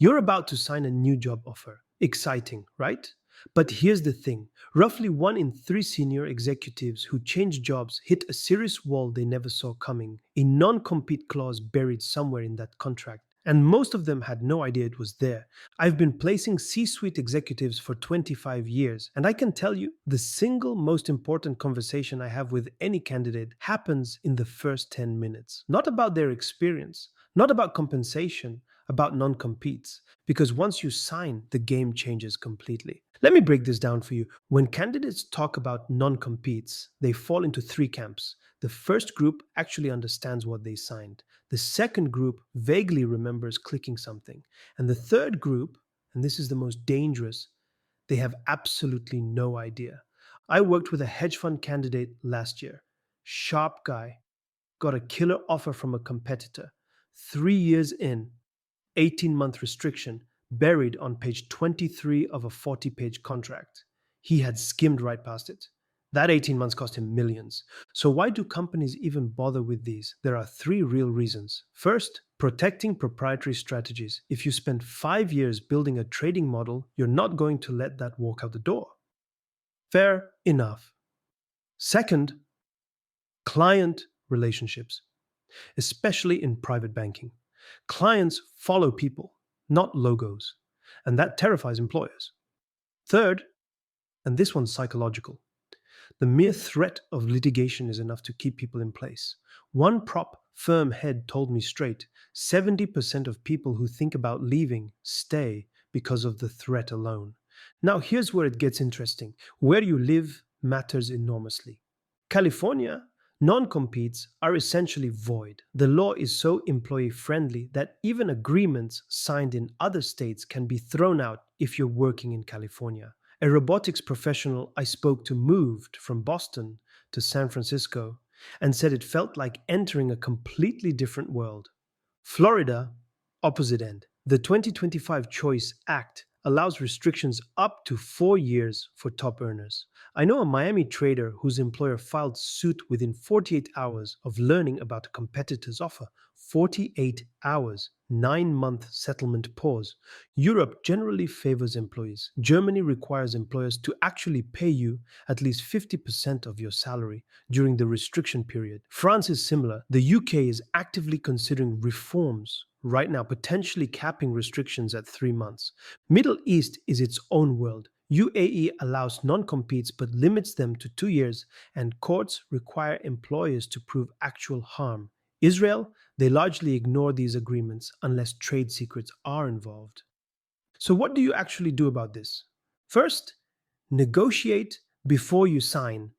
You're about to sign a new job offer. Exciting, right? But here's the thing, roughly one in three senior executives who change jobs hit a serious wall they never saw coming, a non compete clause buried somewhere in that contract. And most of them had no idea it was there. I've been placing C suite executives for 25 years, and I can tell you the single most important conversation I have with any candidate happens in the first 10 minutes. Not about their experience, not about compensation, about non competes. Because once you sign, the game changes completely. Let me break this down for you. When candidates talk about non competes, they fall into three camps. The first group actually understands what they signed. The second group vaguely remembers clicking something. And the third group, and this is the most dangerous, they have absolutely no idea. I worked with a hedge fund candidate last year. Sharp guy, got a killer offer from a competitor. 3 years in, 18-month restriction buried on page 23 of a 40-page contract. He had skimmed right past it. That 18 months cost him millions. So, why do companies even bother with these? There are three real reasons. First, protecting proprietary strategies. If you spend 5 years building a trading model, you're not going to let that walk out the door. Fair enough. Second, client relationships, especially in private banking. Clients follow people, not logos, and that terrifies employers. Third, and this one's psychological, the mere threat of litigation is enough to keep people in place. One prop firm head told me straight 70% of people who think about leaving stay because of the threat alone. Now, here's where it gets interesting. Where you live matters enormously. California, non competes are essentially void. The law is so employee friendly that even agreements signed in other states can be thrown out if you're working in California. A robotics professional I spoke to moved from Boston to San Francisco and said it felt like entering a completely different world. Florida, opposite end. The 2025 Choice Act allows restrictions up to 4 years for top earners. I know a Miami trader whose employer filed suit within 48 hours of learning about a competitor's offer. 48 hours, 9-month settlement pause. Europe generally favors employees. Germany requires employers to actually pay you at least 50% of your salary during the restriction period. France is similar. The UK is actively considering reforms right now, potentially capping restrictions at 3 months. Middle East is its own world. UAE allows non competes but limits them to 2 years, and courts require employers to prove actual harm. Israel, they largely ignore these agreements unless trade secrets are involved. So, what do you actually do about this? First, negotiate before you sign.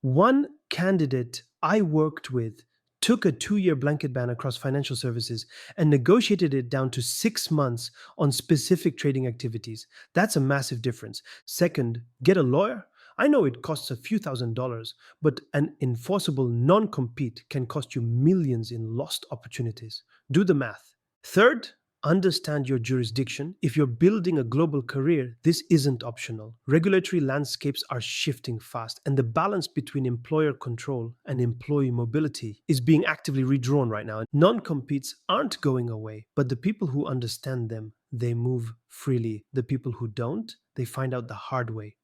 One candidate I worked with took a 2 year blanket ban across financial services and negotiated it down to 6 months on specific trading activities. That's a massive difference. Second, get a lawyer. I know it costs a few $1,000s, but an enforceable non compete can cost you millions in lost opportunities. Do the math. Third, understand your jurisdiction. If you're building a global career, this isn't optional. Regulatory landscapes are shifting fast, and the balance between employer control and employee mobility is being actively redrawn right now. Non competes aren't going away, but the people who understand them, they move freely. The people who don't, they find out the hard way.